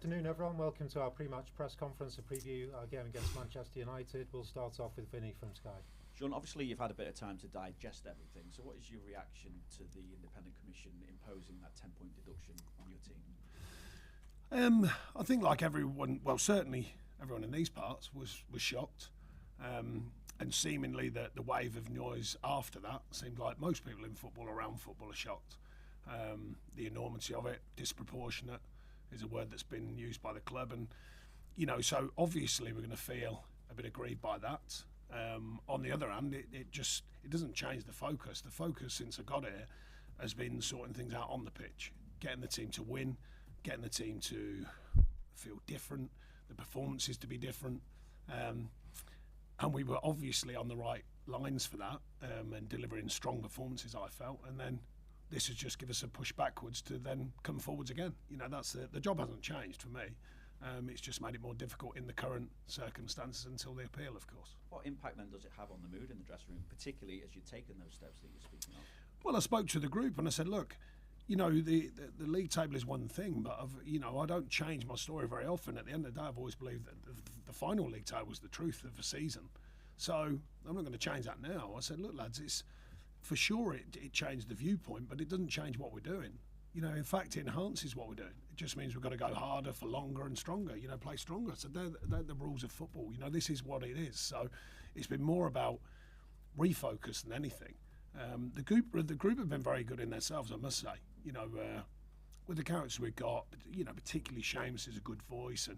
afternoon, everyone. Welcome to our pre-match press conference to preview our game against Manchester United. We'll start off with Vinny from Sky. Sean, obviously you've had a bit of time to digest everything, so what is your reaction to the Independent Commission imposing that 10-point deduction on your team? I think like everyone, well certainly everyone in these parts was shocked, and seemingly the wave of noise after that seemed like most people in football, around football, are shocked. The enormity of it, disproportionate, is a word that's been used by the club, and so obviously we're going to feel a bit aggrieved by that. On the other hand, it doesn't change the focus. The focus since I got here has been sorting things out on the pitch, getting the team to win, getting the team to feel different, the performances to be different, and we were obviously on the right lines for that, and delivering strong performances, I felt, and then this has just given us a push backwards to then come forwards again. That's the job hasn't changed for me. It's just made it more difficult in the current circumstances until the appeal, of course. What impact then does it have on the mood in the dressing room, particularly as you've taken those steps that you're speaking of? Well, I spoke to the group and I said, look, the league table is one thing, but I don't change my story very often. At the end of the day, I've always believed that the final league table was the truth of the season. So I'm not going to change that now. I said, look, lads, it's for sure it changed the viewpoint, but it doesn't change what we're doing. In fact, it enhances what we're doing. It just means we've got to go harder for longer and stronger, play stronger. So they're the rules of football. This is what it is. So it's been more about refocus than anything. The group have been very good in themselves, I must say. With the characters we've got, particularly Seamus is a good voice, and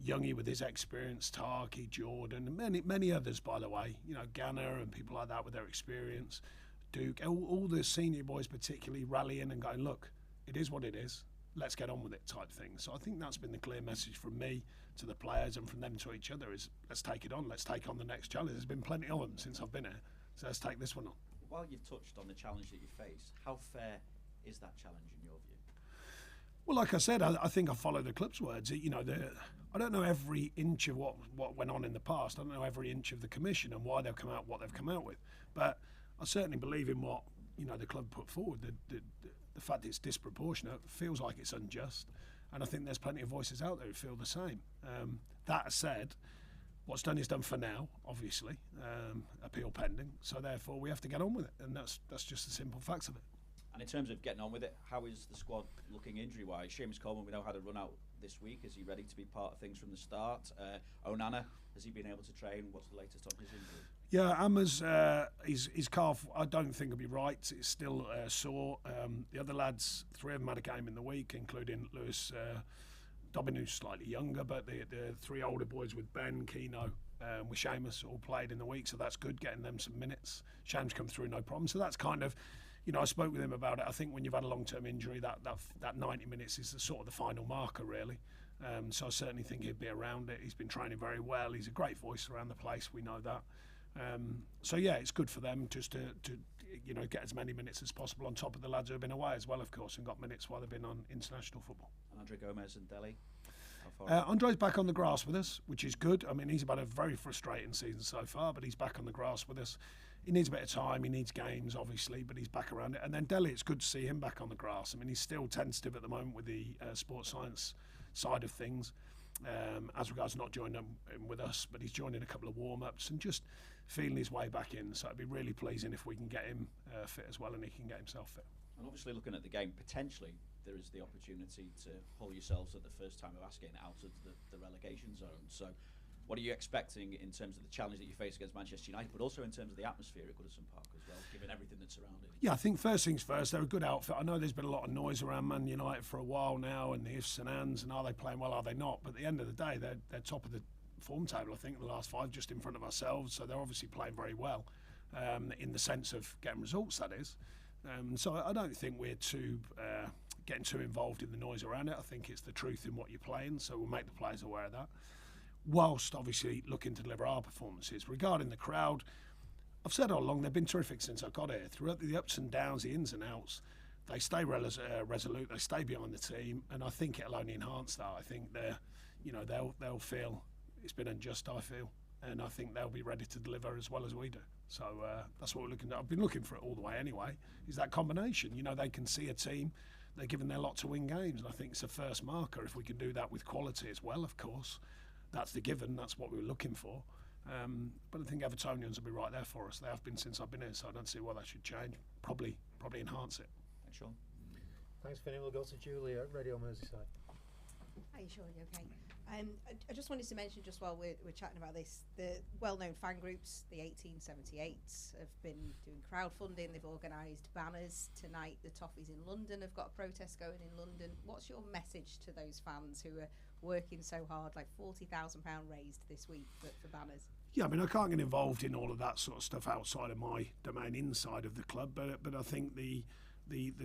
Youngie with his experience, Tarky, Jordan, and many others, by the way. Ganner and people like that with their experience. Duke, all the senior boys particularly rallying and going, look, it is what it is, let's get on with it type thing. So I think that's been the clear message from me to the players and from them to each other is let's take it on, let's take on the next challenge. There's been plenty of them since I've been here, so let's take this one on. While you've touched on the challenge that you face, how fair is that challenge in your view? Well, like I said, I think I follow the club's words. I don't know every inch of what went on in the past. I don't know every inch of the commission and why they've come out what they've come out with, but I certainly believe in what the club put forward. The fact it's disproportionate feels like it's unjust, and I think there's plenty of voices out there who feel the same. That said, what's done is done for now. Obviously, appeal pending, so therefore we have to get on with it, and that's just the simple facts of it. And in terms of getting on with it, how is the squad looking injury-wise? Seamus Coleman, we know, had a run out this week. Is he ready to be part of things from the start? Onana, has he been able to train? What's the latest on his injury? Yeah, Ammer's his calf, I don't think will be right. It's still sore. The other lads, 3 of them had a game in the week, including Lewis Dobbin, who's slightly younger, but the 3 older boys with Ben, Keno, with Seamus all played in the week, so that's good, getting them some minutes. Seamus come through no problem, so that's kind of, I spoke with him about it. I think when you've had a long-term injury, that 90 minutes is sort of the final marker, really. So I certainly think he'd be around it. He's been training very well. He's a great voice around the place. We know that. So yeah, it's good for them just to get as many minutes as possible on top of the lads who have been away as well, of course, and got minutes while they've been on international football. And Andre Gomez and Delhi? Andre's back on the grass with us, which is good. I mean, he's had a very frustrating season so far, but he's back on the grass with us. He needs a bit of time, he needs games, obviously, but he's back around it. And then Delhi, it's good to see him back on the grass. I mean, he's still tentative at the moment with the sports science side of things, as regards not joining him with us, but he's joining a couple of warm-ups and just feeling his way back in. So it'd be really pleasing if we can get him fit as well and he can get himself fit. And obviously looking at the game, potentially there is the opportunity to haul yourselves at the first time of asking out of the relegation zone. So what are you expecting in terms of the challenge that you face against Manchester United, but also in terms of the atmosphere at Goodison Park as well, given everything that's surrounded it? Yeah, I think first things first, they're a good outfit. I know there's been a lot of noise around Man United for a while now, and the ifs and ands, and are they playing well, are they not? But at the end of the day, they're top of the form table, I think, in the last 5, just in front of ourselves. So they're obviously playing very well, in the sense of getting results, that is. So I don't think we're getting too involved in the noise around it. I think it's the truth in what you're playing, so we'll make the players aware of that, whilst obviously looking to deliver our performances. Regarding the crowd, I've said all along, they've been terrific since I got here. Throughout the ups and downs, the ins and outs, they stay resolute, they stay behind the team, and I think it'll only enhance that. I think they'll feel it's been unjust, I feel, and I think they'll be ready to deliver as well as we do. So that's what we're looking at. I've been looking for it all the way anyway, is that combination. They can see a team they're giving their lot to win games. And I think it's a first marker. If we can do that with quality as well, of course, that's the given. That's what we were looking for. But I think Evertonians will be right there for us. They have been since I've been here, so I don't see why that should change. Probably enhance it. Thanks, Sean. Thanks, Vinny. We'll go to Julia at Radio Merseyside. Hi, Sean. You okay? I just wanted to mention, just while we're chatting about this, the well-known fan groups, the 1878s, have been doing crowdfunding. They've organised banners tonight. The Toffees in London have got a protest going in London. What's your message to those fans who are working so hard, like £40,000 raised this week for banners? Yeah, I mean, I can't get involved in all of that sort of stuff outside of my domain, inside of the club. But I think the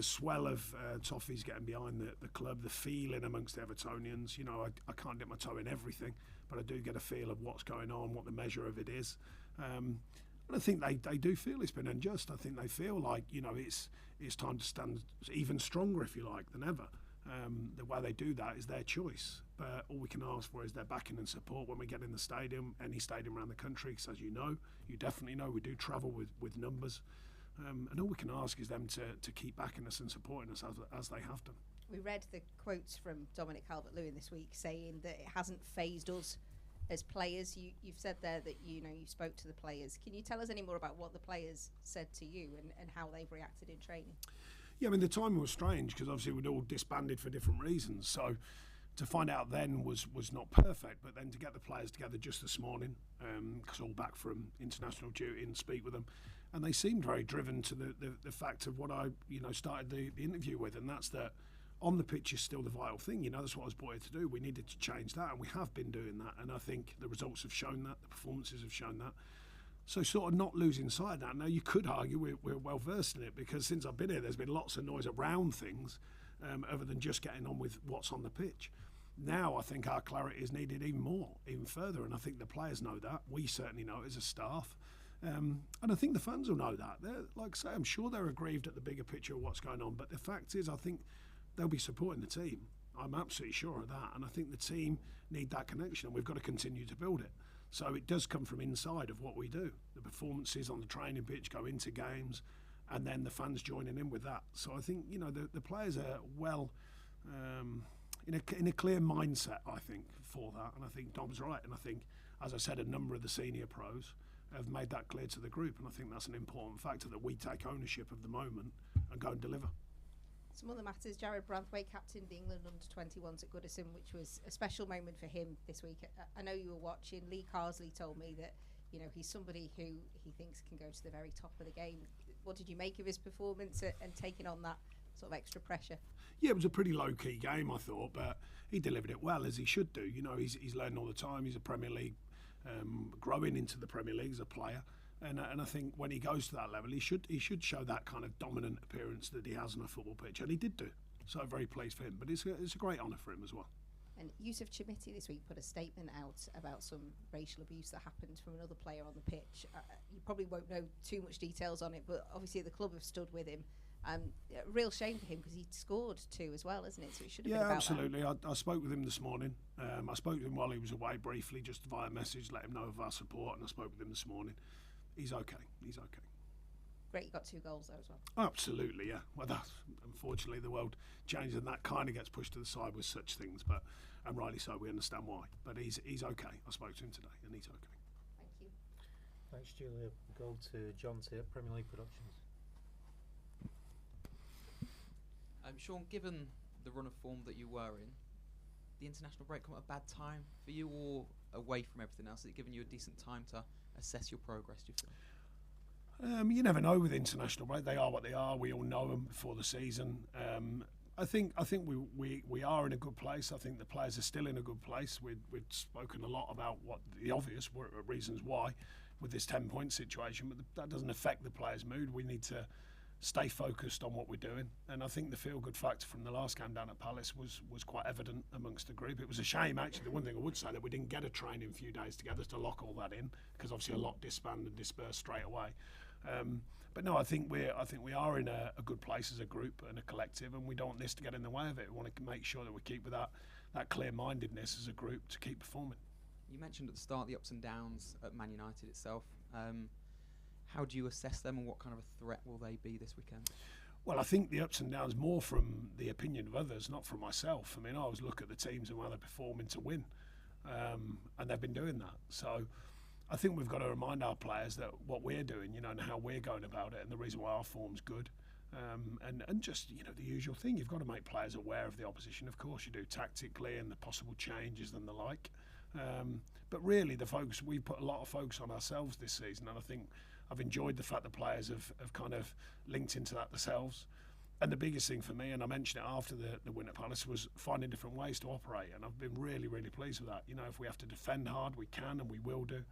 swell of Toffees getting behind the club, the feeling amongst the Evertonians, you know, I can't dip my toe in everything, but I do get a feel of what's going on, what the measure of it is. And I think they do feel it's been unjust. I think they feel like, you know, it's time to stand even stronger, if you like, than ever. The way they do that is their choice. But all we can ask for is their backing and support when we get in the stadium, any stadium around the country, because as you know, you definitely know, we do travel with numbers. And all we can ask is them to keep backing us and supporting us as they have done. We read the quotes from Dominic Calvert-Lewin this week saying that it hasn't phased us as players. You've said there that you spoke to the players. Can you tell us any more about what the players said to you and how they've reacted in training? Yeah, I mean, the timing was strange because obviously we'd all disbanded for different reasons. So to find out then was not perfect, but then to get the players together just this morning, because all back from international duty, and speak with them, and they seemed very driven to the fact of what I started the interview with, and that's that on the pitch is still the vital thing. That's what I was brought here to do. We needed to change that, and we have been doing that, and I think the results have shown that, the performances have shown that. So sort of not losing sight of that. Now you could argue we're well versed in it, because since I've been here there's been lots of noise around things other than just getting on with what's on the pitch. Now I think our clarity is needed even further, and I think the players know that. We certainly know it as a staff. And I think the fans will know that. They're, like I say, I'm sure they're aggrieved at the bigger picture of what's going on, but the fact is I think they'll be supporting the team. I'm absolutely sure of that, and I think the team need that connection, and we've got to continue to build it. So it does come from inside of what we do. The performances on the training pitch go into games, and then the fans joining in with that. So I think the players are well in a clear mindset, I think, for that. And I think Dom's right. And I think, as I said, a number of the senior pros have made that clear to the group. And I think that's an important factor, that we take ownership of the moment and go and deliver. Some other matters. Jared Branway captained the England under-21s at Goodison, which was a special moment for him this week. I know you were watching. Lee Carsley told me that he's somebody who he thinks can go to the very top of the game. What did you make of his performance and taking on that sort of extra pressure? Yeah, it was a pretty low-key game, I thought, but he delivered it well, as he should do. He's learning all the time. He's a Premier League, growing into the Premier League as a player. And I think when he goes to that level, he should show that kind of dominant appearance that he has on a football pitch, and he did do. So I'm very pleased for him. But it's a great honour for him as well. And Yusuf Chimiti this week put a statement out about some racial abuse that happened from another player on the pitch. You probably won't know too much details on it, but obviously the club have stood with him. A real shame for him, because he scored 2 as well, isn't it? So it should have been about absolutely. I spoke with him this morning. I spoke to him while he was away briefly, just via message, let him know of our support, and I spoke with him this morning. He's okay. Great, you got 2 goals there as well. Absolutely, yeah. Well, that's unfortunately the world changes, and that kind of gets pushed to the side with such things. But and rightly so, we understand why. But he's okay. I spoke to him today, and he's okay. Thank you. Thanks, Julia. Go to John Tier, Premier League Productions. Sean, given the run of form that you were in, the international break come at a bad time for you, or away from everything else? Has it given you a decent time to assess your progress, do you feel? You never know with international break. They are what they are. We all know them before the season. I think we are in a good place. I think the players are still in a good place. We've spoken a lot about what the obvious reasons why with this 10-point situation, but that doesn't affect the players' mood. We need to stay focused on what we're doing, and I think the feel-good factor from the last game down at Palace was quite evident amongst the group. It was a shame, actually. The one thing I would say, that we didn't get a training a few days together to lock all that in, because obviously a lot disbanded and dispersed straight away. But no, I think we are in a good place as a group and a collective, and we don't want this to get in the way of it. We want to make sure that we keep with that clear-mindedness as a group to keep performing. You mentioned at the start the ups and downs at Man United itself. How do you assess them, and what kind of a threat will they be this weekend? Well, I think the ups and downs more from the opinion of others, not from myself. I mean, I always look at the teams and how they're performing to win, and they've been doing that. So I think we've got to remind our players that what we're doing, and how we're going about it, and the reason why our form's good, and just the usual thing. You've got to make players aware of the opposition. Of course, you do tactically and the possible changes and the like. But really, we put a lot of focus on ourselves this season, and I think I've enjoyed the fact that players have kind of linked into that themselves. And the biggest thing for me, and I mentioned it after the win at Palace, was finding different ways to operate, and I've been really, really pleased with that. If we have to defend hard, we can and we will do.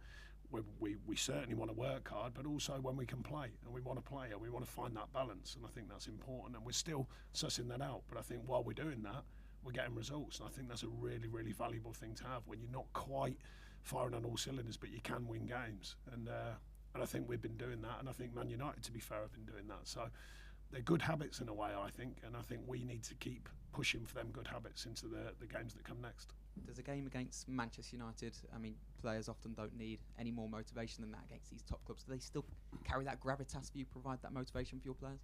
We certainly want to work hard, but also when we can play, and we want to play, and we want to find that balance, and I think that's important, and we're still sussing that out. But I think while we're doing that, we're getting results, and I think that's a really, really valuable thing to have when you're not quite firing on all cylinders, but you can win games. And I think we've been doing that, and I think Man United, to be fair, have been doing that. So they're good habits in a way, I think, and I think we need to keep pushing for them good habits into the games that come next. Does a game against Manchester United, players often don't need any more motivation than that against these top clubs. Do they still carry that gravitas for you, provide that motivation for your players?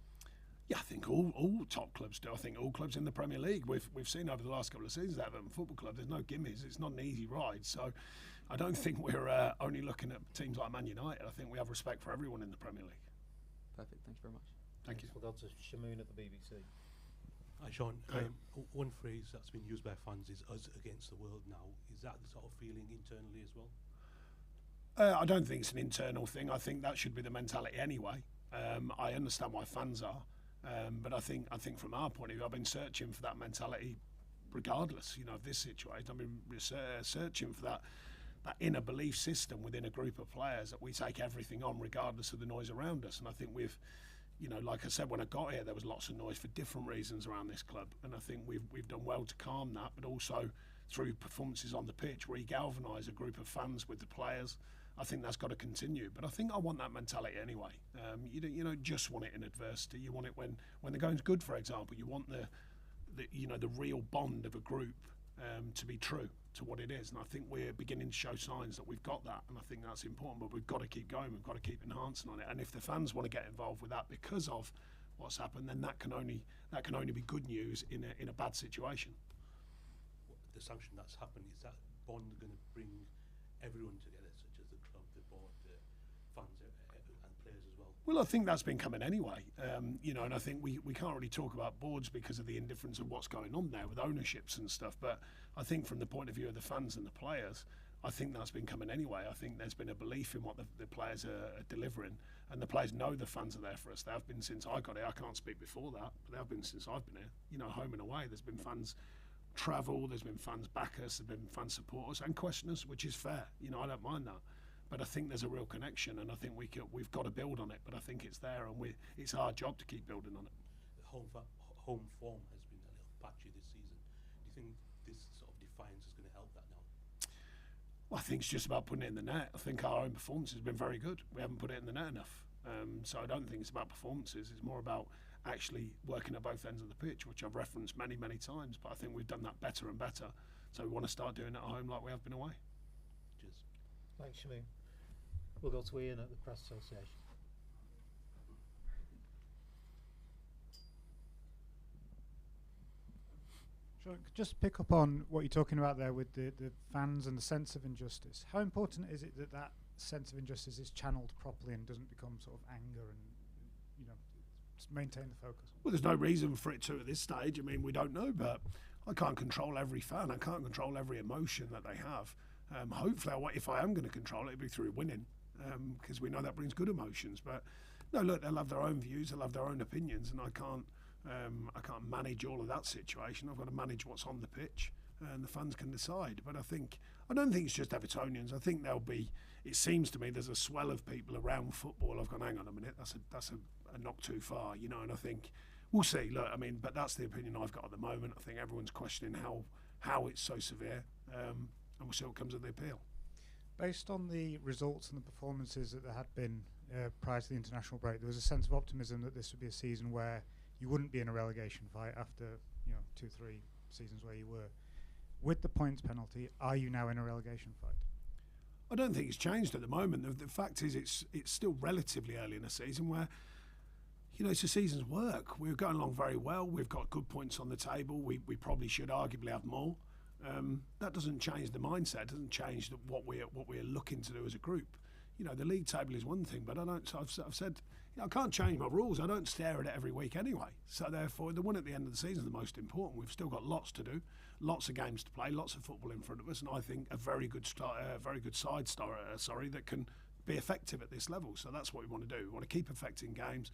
Yeah, I think all top clubs do. I think all clubs in the Premier League. We've seen over the last couple of seasons that Everton Football Club, there's no gimmies. It's not an easy ride. So I don't think we're only looking at teams like Man United. I think we have respect for everyone in the Premier League. Perfect. Thank you very much. Thank you. We'll go to Shamoon at the BBC. Hi Sean, one phrase that's been used by fans is us against the world now. Is that the sort of feeling internally as well? I don't think it's an internal thing. I think that should be the mentality anyway. I understand why fans are, but I think from our point of view, I've been searching for that mentality regardless, of this situation. I've been searching for that inner belief system within a group of players that we take everything on regardless of the noise around us. And I think we've like I said, when I got here, there was lots of noise for different reasons around this club, and I think we've done well to calm that, but also through performances on the pitch, re-galvanise a group of fans with the players. I think that's got to continue, but I think I want that mentality anyway. You don't just want it in adversity. You want it when the going's good, for example. You want the real bond of a group to be true to what it is, and I think we're beginning to show signs that we've got that, and I think that's important. But we've got to keep going. We've got to keep enhancing on it. And if the fans want to get involved with that because of what's happened, then that can only be good news in a bad situation. The sanction that's happened, is that bond going to bring everyone together, such as the club, the board, the fans, and players as well? Well, I think that's been coming anyway, and I think we can't really talk about boards because of the indifference of what's going on there with ownerships and stuff, but I think from the point of view of the fans and the players, I think that's been coming anyway. I think there's been a belief in what the players are delivering, and the players know the fans are there for us. They have been since I got here. I can't speak before that, but they have been since I've been here. Home and away, there's been fans travel, there's been fans back us, there's been fans support us and question us, which is fair. I don't mind that. But I think there's a real connection, and I think we've got to build on it. But I think it's there, and it's our job to keep building on it. The home form has been a little patchy this season. Do you think this sort of defiance is going to help that now? Well, I think it's just about putting it in the net. I think our own performance has been very good. We haven't put it in the net enough. So I don't think it's about performances. It's more about actually working at both ends of the pitch, which I've referenced many, many times. But I think we've done that better and better. So we want to start doing it at home like we have been away. Cheers. Thanks, Shamoon. We'll go to Ian at the Press Association. Sure, just pick up on what you're talking about there with the fans and the sense of injustice. How important is it that sense of injustice is channeled properly and doesn't become sort of anger and, just maintain the focus? Well, there's no reason for it to at this stage. We don't know, but I can't control every fan. I can't control every emotion that they have. Hopefully, if I am going to control it, it'll be through winning, because we know that brings good emotions. But no, look, they'll have their own views, they'll have their own opinions, and I can't manage all of that situation. I've got to manage what's on the pitch, and the fans can decide. But I don't think it's just Evertonians. I think it seems to me there's a swell of people around football. I've gone, hang on a minute, that's a knock too far, and I think we'll see. Look, but that's the opinion I've got at the moment. I think everyone's questioning how it's so severe, and we'll see what comes of the appeal. Based on the results and the performances that there had been prior to the international break, there was a sense of optimism that this would be a season where you wouldn't be in a relegation fight after 2-3 seasons where you were. With the points penalty, are you now in a relegation fight? I don't think it's changed at the moment. The fact is, it's still relatively early in the season where you know, it's a season's work. We're going along very well. We've got good points on the table. We probably should arguably have more. That doesn't change the mindset. It doesn't change what we're looking to do as a group. You know, the league table is one thing, but I don't. So I've said, you know, I can't change my rules. I don't stare at it every week anyway. So therefore, the one at the end of the season is the most important. We've still got lots to do, lots of games to play, lots of football in front of us, and I think a very good side that can be effective at this level. So that's what we want to do. We want to keep affecting games,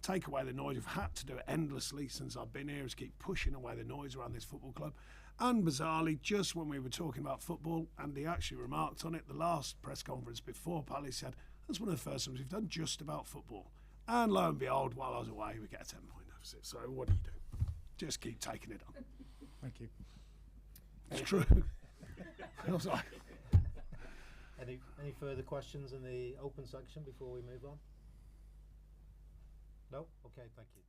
take away the noise. We've had to do it endlessly since I've been here, is keep pushing away the noise around this football club. And bizarrely, just when we were talking about football, Andy actually remarked on it, the last press conference before Pally said, that's one of the first times we've done just about football. And lo and behold, while I was away, we get a 10-point deficit. So what do? Just keep taking it on. Thank you. It's true. I was like, Any further questions in the open section before we move on? No? Okay, thank you.